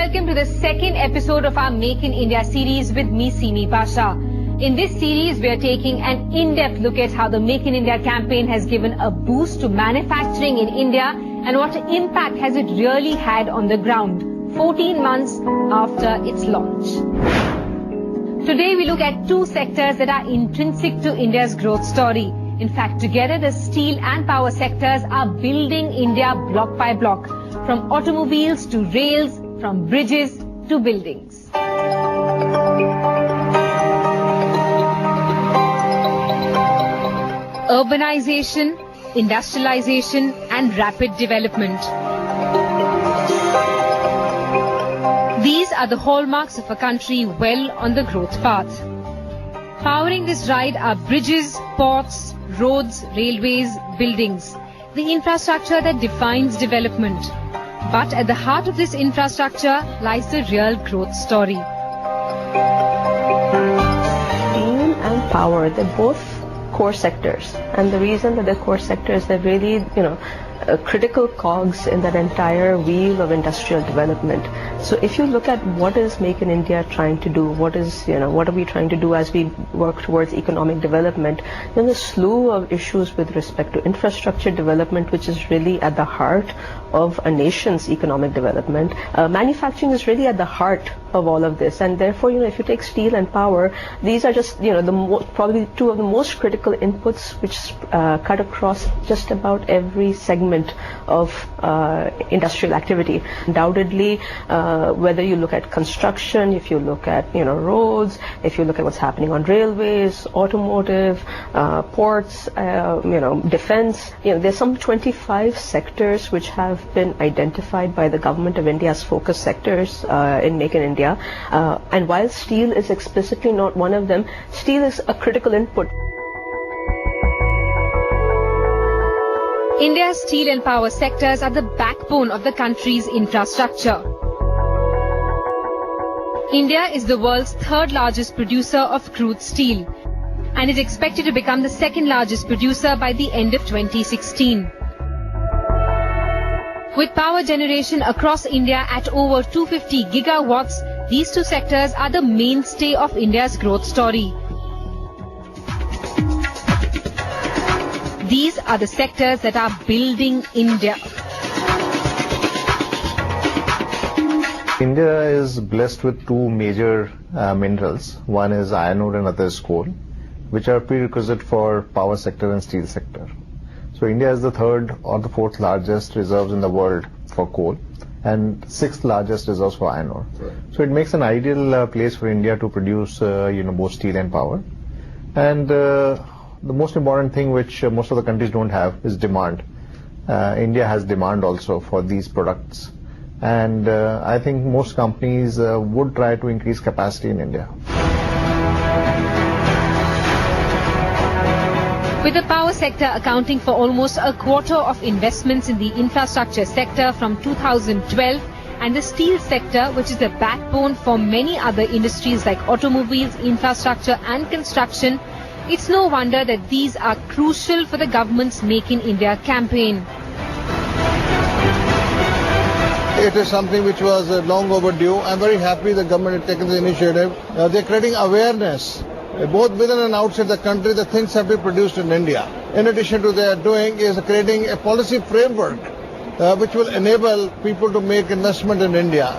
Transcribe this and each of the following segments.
welcome to the second episode of our Make in India series with me, Simi Pasha. In this series, we are taking an in-depth look at how the Make in India campaign has given a boost to manufacturing in India and what impact has it really had on the ground 14 months after its launch. Today, we look at two sectors that are intrinsic to India's growth story. In fact, together, the steel and power sectors are building India block by block, from automobiles to rails, from bridges to buildings. Urbanization, industrialization and rapid development. These are the hallmarks of a country well on the growth path. Powering this ride are bridges, ports, roads, railways, buildings, the infrastructure that defines development. But at the heart of this infrastructure lies the real growth story. Steam and power, they're both core sectors. And the reason that they're core sectors, they're really, critical cogs in that entire wheel of industrial development. So if you look at what is Make in India trying to do, what are we trying to do as we work towards economic development, then a slew of issues with respect to infrastructure development, which is really at the heart of a nation's economic development. Manufacturing is really at the heart of all of this, and therefore, if you take steel and power, these are just, probably two of the most critical inputs which cut across just about every segment of industrial activity. Undoubtedly, whether you look at construction, if you look at roads, if you look at what's happening on railways, automotive, ports, defense, there's some 25 sectors which have been identified by the government of India as focus sectors in Make in India. And while steel is explicitly not one of them, steel is a critical input. India's steel and power sectors are the backbone of the country's infrastructure. India is the world's third largest producer of crude steel and is expected to become the second largest producer by the end of 2016. With power generation across India at over 250 gigawatts, these two sectors are the mainstay of India's growth story. These are the sectors that are building India. India is blessed with two major minerals. One is iron ore and other is coal, which are prerequisite for power sector and steel sector. So India is the third or the fourth largest reserves in the world for coal and sixth largest reserves for iron ore. Right. So it makes an ideal place for India to produce both steel and power. And the most important thing which most of the countries don't have is demand. India has demand also for these products. And I think most companies would try to increase capacity in India. With the power sector accounting for almost a quarter of investments in the infrastructure sector from 2012, and the steel sector, which is the backbone for many other industries like automobiles, infrastructure and construction, it's no wonder that these are crucial for the government's Make in India campaign. It is something which was long overdue. I'm very happy the government has taken the initiative. They're creating awareness, both within and outside the country, that things have to be produced in India. In addition to their doing is creating a policy framework which will enable people to make investment in India.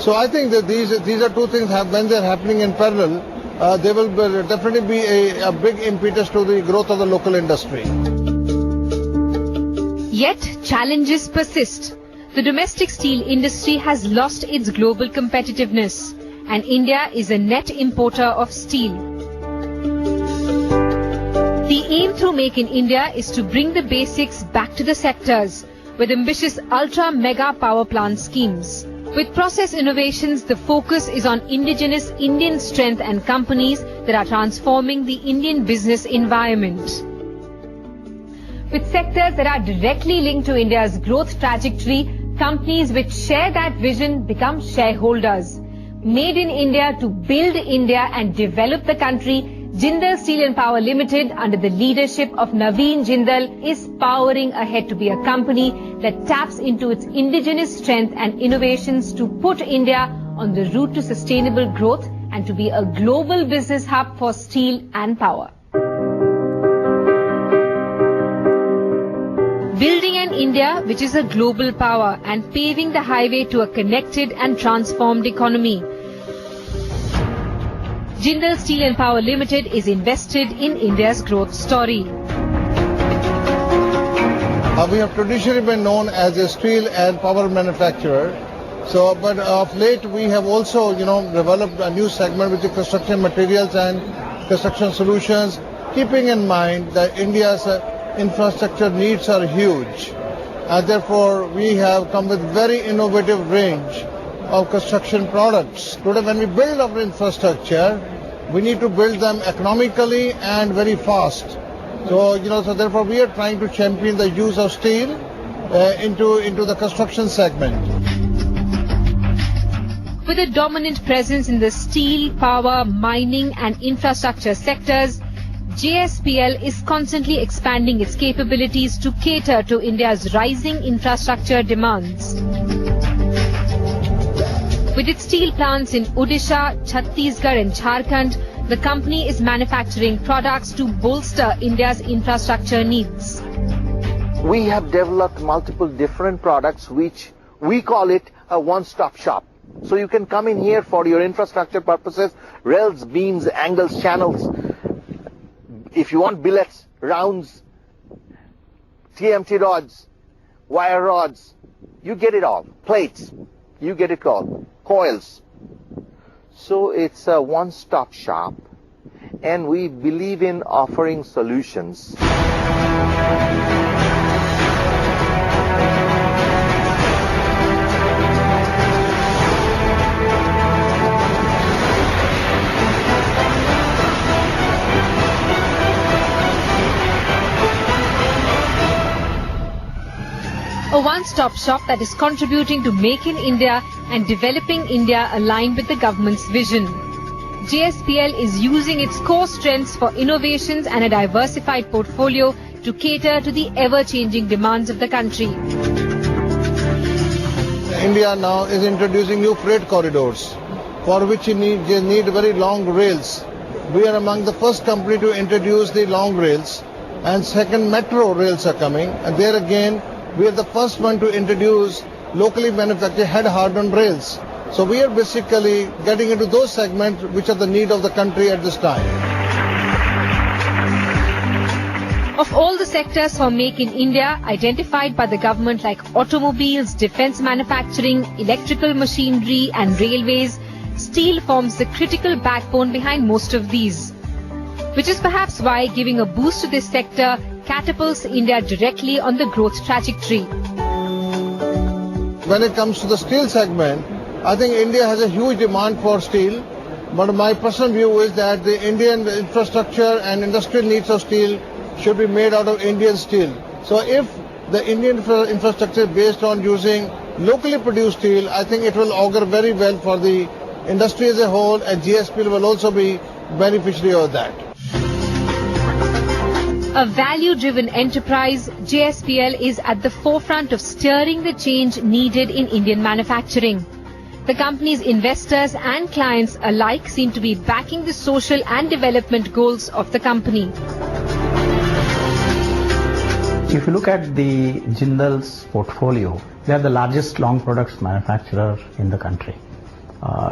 So I think that these are two things, when they're happening in parallel, there will definitely be a big impetus to the growth of the local industry. Yet challenges persist. The domestic steel industry has lost its global competitiveness, and India is a net importer of steel. The aim through Make in India is to bring the basics back to the sectors with ambitious ultra-mega power plant schemes. With process innovations, the focus is on indigenous Indian strength and companies that are transforming the Indian business environment. With sectors that are directly linked to India's growth trajectory, companies which share that vision become shareholders. Made in India to build India and develop the country, Jindal Steel and Power Limited, under the leadership of Naveen Jindal, is powering ahead to be a company that taps into its indigenous strength and innovations to put India on the route to sustainable growth and to be a global business hub for steel and power. Building an India which is a global power and paving the highway to a connected and transformed economy. Jindal Steel and Power Limited is invested in India's growth story. We have traditionally been known as a steel and power manufacturer. But of late we have also, developed a new segment which is construction materials and construction solutions, keeping in mind that India's infrastructure needs are huge. And therefore we have come with very innovative range of construction products. Today when we build our infrastructure, we need to build them economically and very fast. So therefore we are trying to champion the use of steel into the construction segment. With a dominant presence in the steel, power, mining and infrastructure sectors, JSPL is constantly expanding its capabilities to cater to India's rising infrastructure demands. With its steel plants in Odisha, Chhattisgarh and Jharkhand, the company is manufacturing products to bolster India's infrastructure needs. We have developed multiple different products which we call it a one-stop shop. So you can come in here for your infrastructure purposes, rails, beams, angles, channels. If you want billets, rounds, TMT rods, wire rods, you get it all. Plates, you get it all. Coils. So it's a one-stop shop, and we believe in offering solutions. A one-stop shop that is contributing to Make in India and developing India aligned with the government's vision. JSPL is using its core strengths for innovations and a diversified portfolio to cater to the ever-changing demands of the country. India now is introducing new freight corridors for which they need very long rails. We are among the first company to introduce the long rails, and second, metro rails are coming, and there again we are the first one to introduce locally manufactured head-hardened rails. So we are basically getting into those segments which are the need of the country at this time. Of all the sectors for Make in India identified by the government like automobiles, defense manufacturing, electrical machinery and railways, steel forms the critical backbone behind most of these. Which is perhaps why giving a boost to this sector catapults India directly on the growth trajectory. When it comes to the steel segment, I think India has a huge demand for steel, but my personal view is that the Indian infrastructure and industrial needs of steel should be made out of Indian steel. So if the Indian infrastructure is based on using locally produced steel, I think it will augur very well for the industry as a whole, and JSPL will also be beneficiary of that. A value-driven enterprise, JSPL is at the forefront of steering the change needed in Indian manufacturing. The company's investors and clients alike seem to be backing the social and development goals of the company. If you look at the Jindal's portfolio, they are the largest long products manufacturer in the country.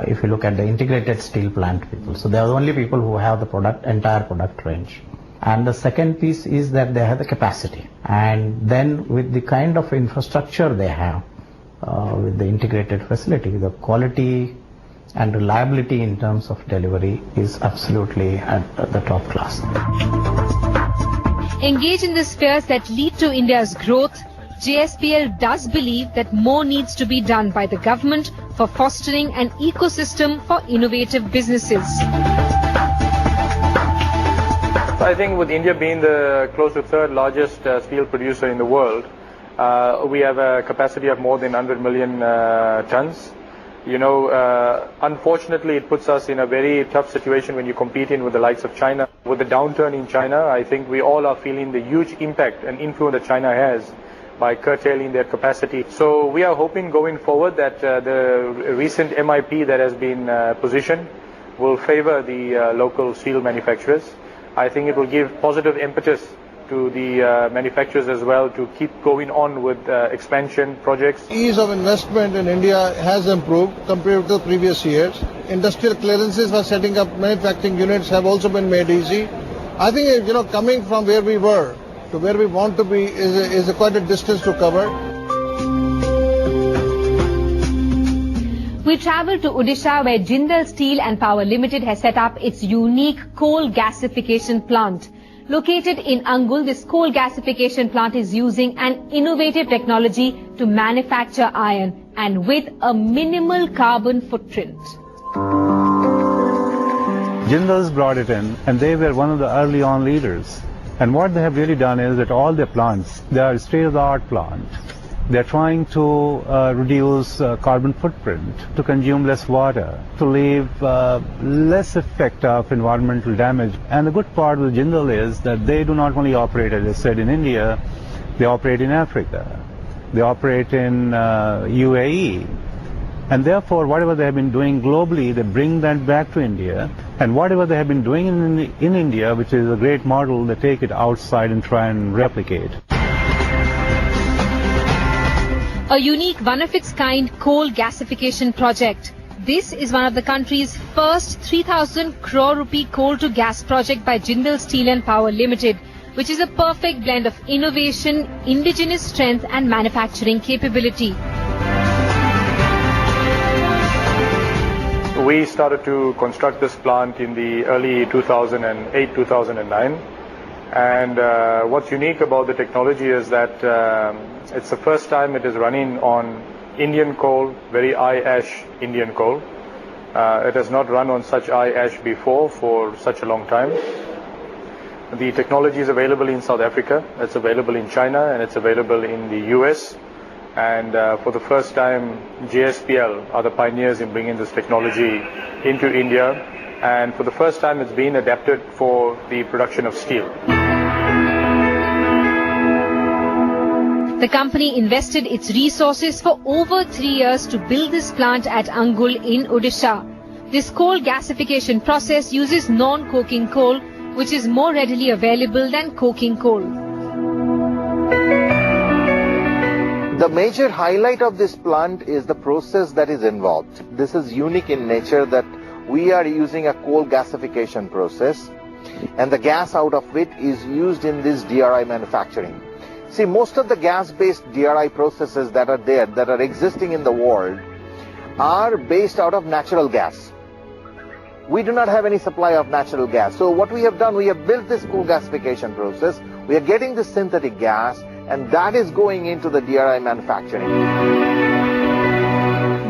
If you look at the integrated steel plant people, so they are the only people who have the entire product range. And the second piece is that they have the capacity. And then with the kind of infrastructure they have, with the integrated facility, the quality and reliability in terms of delivery is absolutely at the top class. Engaged in the spheres that lead to India's growth, JSPL does believe that more needs to be done by the government for fostering an ecosystem for innovative businesses. I think with India being the close to third largest steel producer in the world, we have a capacity of more than 100 million tons. Unfortunately, it puts us in a very tough situation when you compete with the likes of China. With the downturn in China, I think we all are feeling the huge impact and influence that China has by curtailing their capacity. So we are hoping going forward that the recent MIP that has been positioned will favor the local steel manufacturers. I think it will give positive impetus to the manufacturers as well to keep going on with expansion projects. Ease of investment in India has improved compared to the previous years. Industrial clearances for setting up manufacturing units have also been made easy. I think, coming from where we were to where we want to be is quite a distance to cover. We travel to Odisha, where Jindal Steel and Power Limited has set up its unique coal gasification plant. Located in Angul, this coal gasification plant is using an innovative technology to manufacture iron and with a minimal carbon footprint. Jindal's brought it in, and they were one of the early on leaders. And what they have really done is that all their plants, they are state-of-the-art plants. They're trying to reduce carbon footprint, to consume less water, to leave less effect of environmental damage. And the good part with Jindal is that they do not only operate, as I said, in India, they operate in Africa, they operate in UAE. And therefore, whatever they have been doing globally, they bring that back to India. And whatever they have been doing in India, which is a great model, they take it outside and try and replicate. A unique one-of-its-kind coal gasification project. This is one of the country's first 3,000 crore rupee coal-to-gas project by Jindal Steel and Power Limited, which is a perfect blend of innovation, indigenous strength and manufacturing capability. We started to construct this plant in the early 2008-2009. And what's unique about the technology is that it's the first time it is running on Indian coal, very high ash Indian coal. It has not run on such high ash before for such a long time. The technology is available in South Africa, it's available in China, and it's available in the US. And for the first time, JSPL are the pioneers in bringing this technology into India. And for the first time, it's been adapted for the production of steel. The company invested its resources for over 3 years to build this plant at Angul in Odisha. This coal gasification process uses non-coking coal, which is more readily available than coking coal. The major highlight of this plant is the process that is involved. This is unique in nature that we are using a coal gasification process, and the gas out of it is used in this DRI manufacturing. See, most of the gas-based DRI processes that are there, that are existing in the world, are based out of natural gas. We do not have any supply of natural gas. So what we have done, we have built this coal gasification process. We are getting this synthetic gas, and that is going into the DRI manufacturing.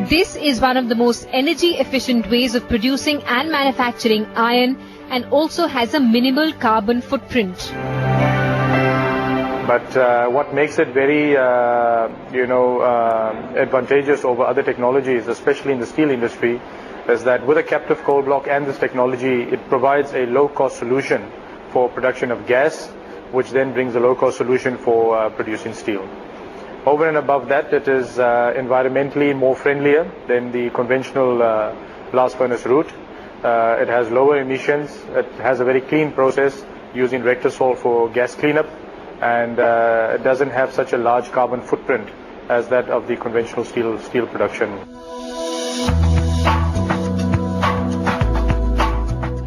This is one of the most energy-efficient ways of producing and manufacturing iron, and also has a minimal carbon footprint. But what makes it very, advantageous over other technologies, especially in the steel industry, is that with a captive coal block and this technology, it provides a low-cost solution for production of gas, which then brings a low-cost solution for producing steel. Over and above that, it is environmentally more friendlier than the conventional blast furnace route. It has lower emissions. It has a very clean process using Rectosol for gas cleanup, and it doesn't have such a large carbon footprint as that of the conventional steel production.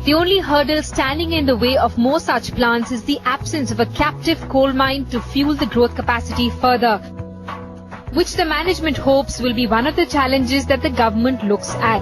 The only hurdle standing in the way of more such plants is the absence of a captive coal mine to fuel the growth capacity further, which the management hopes will be one of the challenges that the government looks at.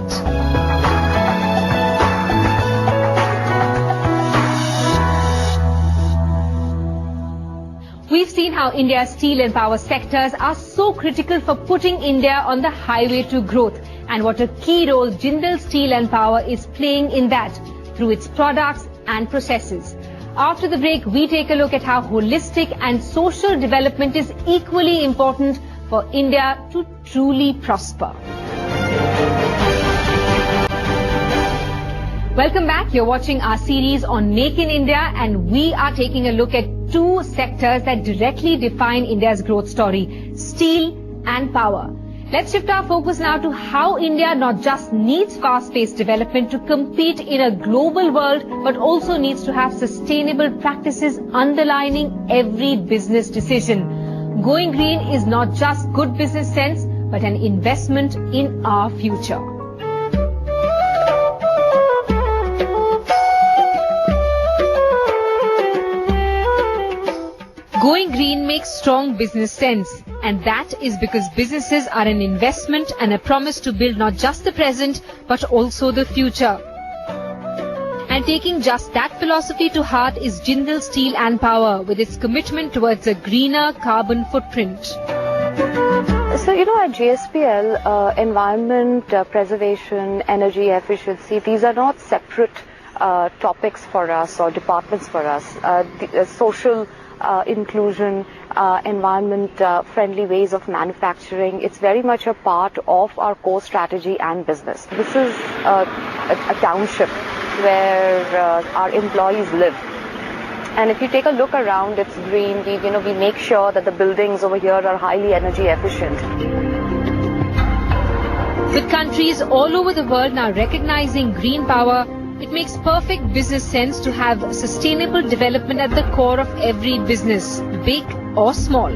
We've seen how India's steel and power sectors are so critical for putting India on the highway to growth, and what a key role Jindal Steel and Power is playing in that through its products and processes. After the break, we take a look at how holistic and social development is equally important for India to truly prosper. Welcome back. You're watching our series on Make in India, and we are taking a look at two sectors that directly define India's growth story: steel and power. Let's shift our focus now to how India not just needs fast-paced development to compete in a global world, but also needs to have sustainable practices underlining every business decision. Going green is not just good business sense, but an investment in our future. Going green makes strong business sense, and that is because businesses are an investment and a promise to build not just the present, but also the future. And taking just that philosophy to heart is Jindal Steel and Power, with its commitment towards a greener carbon footprint. So, at JSPL, environment preservation, energy efficiency, these are not separate topics for us or departments for us. Social inclusion, environment-friendly ways of manufacturing, it's very much a part of our core strategy and business. This is a township where our employees live. And if you take a look around, it's green. We make sure that the buildings over here are highly energy efficient. With countries all over the world now recognizing green power, it makes perfect business sense to have sustainable development at the core of every business, big or small.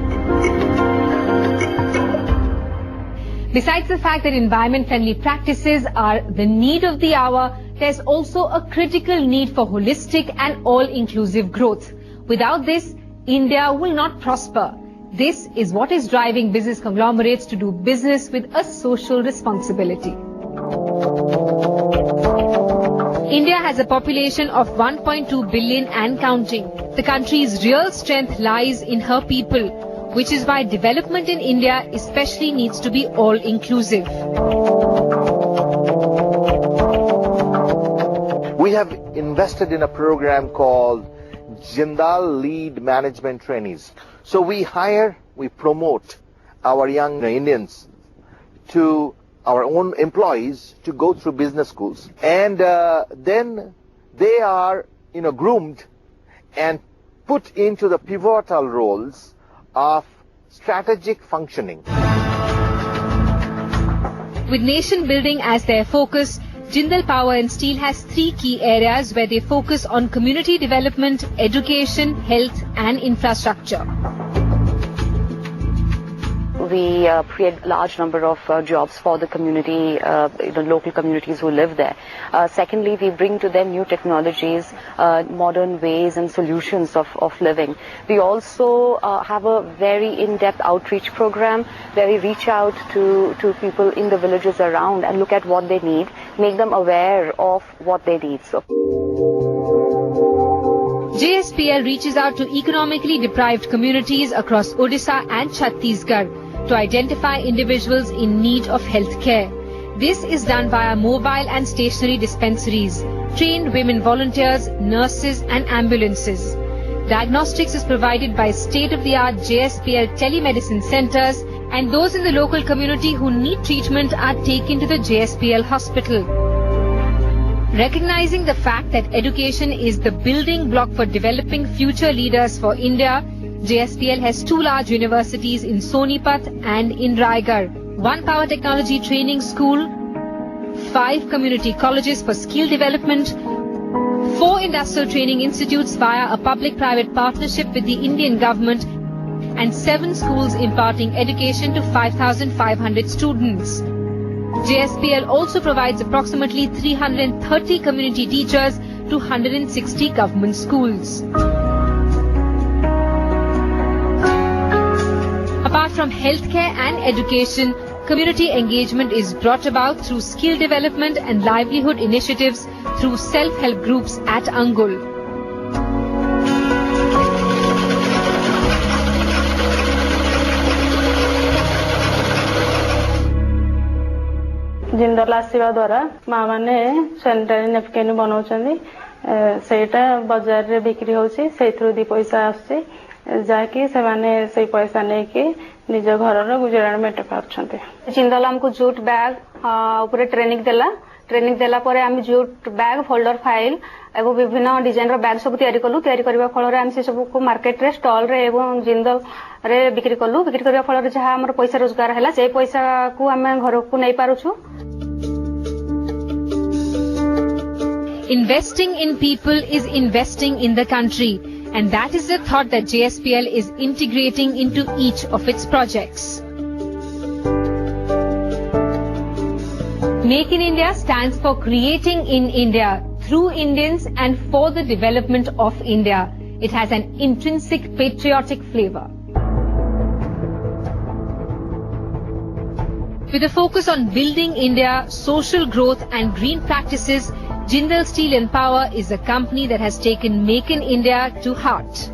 Besides the fact that environment-friendly practices are the need of the hour, there's also a critical need for holistic and all-inclusive growth. Without this, India will not prosper. This is what is driving business conglomerates to do business with a social responsibility. India has a population of 1.2 billion and counting. The country's real strength lies in her people, which is why development in India especially needs to be all-inclusive. We have invested in a program called Jindal Lead Management Trainees. So we promote our young Indians to our own employees to go through business schools, and then they are groomed and put into the pivotal roles of strategic functioning. With nation building as their focus, Jindal Power and Steel has three key areas where they focus on community development, education, health and infrastructure. We create a large number of jobs for the community, local communities who live there. Secondly, we bring to them new technologies, modern ways and solutions of living. We also have a very in-depth outreach program where we reach out to people in the villages around and look at what they need, make them aware of what they need. So, JSPL reaches out to economically deprived communities across Odisha and Chhattisgarh to identify individuals in need of health care. This is done via mobile and stationary dispensaries, trained women volunteers, nurses and ambulances. Diagnostics is provided by state-of-the-art JSPL telemedicine centers, and those in the local community who need treatment are taken to the JSPL hospital. Recognizing the fact that education is the building block for developing future leaders for India, JSPL has two large universities in Sonipat and in Raigarh, one power technology training school, 5 community colleges for skill development, 4 industrial training institutes via a public-private partnership with the Indian government, and 7 schools imparting education to 5,500 students. JSPL also provides approximately 330 community teachers to 160 government schools. Apart from healthcare and education, community engagement is brought about through skill development and livelihood initiatives through self-help groups at Angul. Jindal आसवा द्वारा माँ मैंने sanitary napkin बनाउछन्ती सेटा बाजार रे बिक्री होछि सेथरु 2 पैसा आछि जाकि से माने से पैसा नै कि ନିଜ ଘରର ଗୁଜୁରାଣ ମେଣ୍ଟ ପାରୁଛନ୍ତି। ଜିନ୍ଦଲ ଆମକୁ ଜୁଟ୍ ବ୍ୟାଗ ଉପରେ ଟ୍ରେନିଂ ଦେଲା ପରେ ଆମେ ଜୁଟ୍ ବ୍ୟାଗ ଫୋଲ୍ଡର ଫାଇଲ ଏବଂ ବିଭିନ୍ନ ଡିଜାଇନର ବ୍ୟାଗ ସବୁ ତିଆରି କରିବା ଫଳରେ ଆମେ ସେ ସବୁକୁ ମାର୍କେଟରେ ଷ୍ଟଲରେ ଏବଂ ଜିନ୍ଦଲରେ ବିକ୍ରି କରିବା ଫଳରେ ଯାହା ଆମର ପଇସା ରୋଜଗାର ହେଲା ସେଇ ପଇସାକୁ ଆମେ ଘରକୁ ନେଇ ପାରୁଛୁ। Investing in people is investing in the country, and that is the thought that JSPL is integrating into each of its projects. Make in India stands for creating in India, through Indians and for the development of India. It has an intrinsic patriotic flavor. With a focus on building India, social growth and green practices, Jindal Steel and Power is a company that has taken Make in India to heart.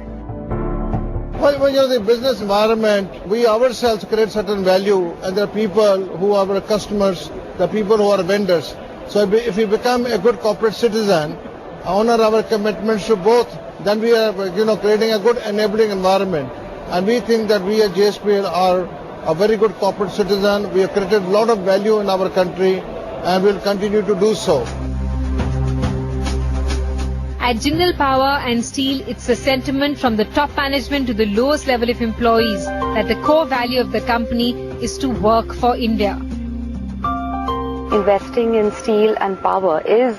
Well, the business environment, we ourselves create certain value, and there are people who are our customers, the people who are vendors. So if we become a good corporate citizen, honor our commitments to both, then we are, creating a good enabling environment. And we think that we at JSPL are a very good corporate citizen. We have created a lot of value in our country, and will continue to do so. At Jindal Power and Steel, it's a sentiment from the top management to the lowest level of employees that the core value of the company is to work for India. Investing in steel and power is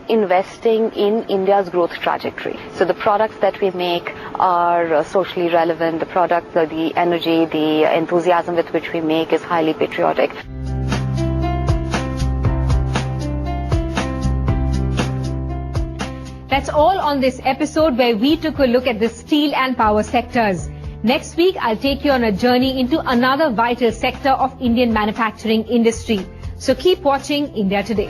investing in India's growth trajectory. So the products that we make are socially relevant. The products, the energy, the enthusiasm with which we make is highly patriotic. That's all on this episode where we took a look at the steel and power sectors. Next week, I'll take you on a journey into another vital sector of Indian manufacturing industry. So keep watching India Today.